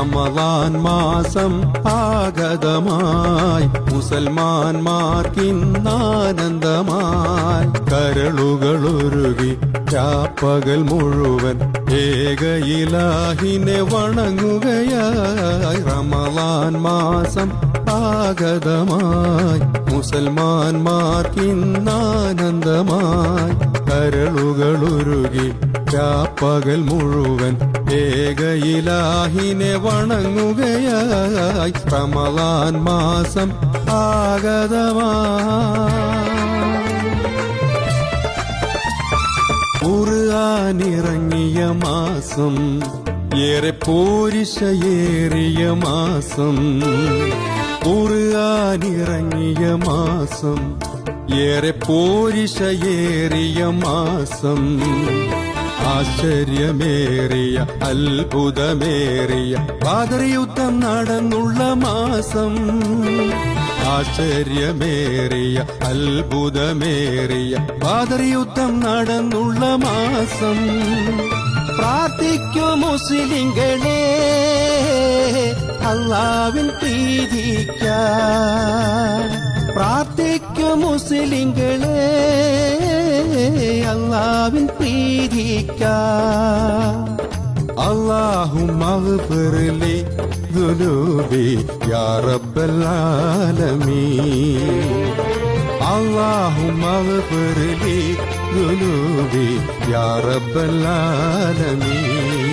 റമളാൻ മാസം ആഗതമായി മുസൽമാന്മാർക്കിന്നാനന്ദമായി കരളുകളുരുകി രാപ്പകൽ മുഴുവൻ ഏക ഇലാഹിനെ വണങ്ങുകയായി റമളാൻ മാസം ആഗതമായി മുസൽമാന്മാർക്കിന്നാനന്ദമായി കരളുകളുരുകി രാപ്പകൽ മുഴുവൻ ഏക ഇലാഹിനെ വണങ്ങുകയായി റമളാൻ മാസം ആഗതമായി ഖുർആനിറങ്ങിയ മാസം ഏറെ പോരിശയേറിയ മാസം ഖുർആനിറങ്ങിയ മാസം ഏറെ പോരിശയേറിയ മാസം ആശ്ചര്യമേറിയ അത്ഭുതമേറിയ ബദർ യുദ്ധം നടന്നുള്ള മാസം ആശ്ചര്യമേറിയ അത്ഭുതമേറിയ ബദർ യുദ്ധം നടന്നുള്ള മാസം പ്രാർത്ഥിക്കൂ മുസ്ലിങ്ങളെ അല്ലാഹുവിൻ പ്രീതിക്കാൻ പ്രാർത്ഥിക്കൂ മുസ്ലിങ്ങളെ അല്ലാഹുവിൻ പ്രീതിക്കാൻ اللهم اغفر لي ذنوبي يا رب العالمين اللهم اغفر لي ذنوبي يا رب العالمين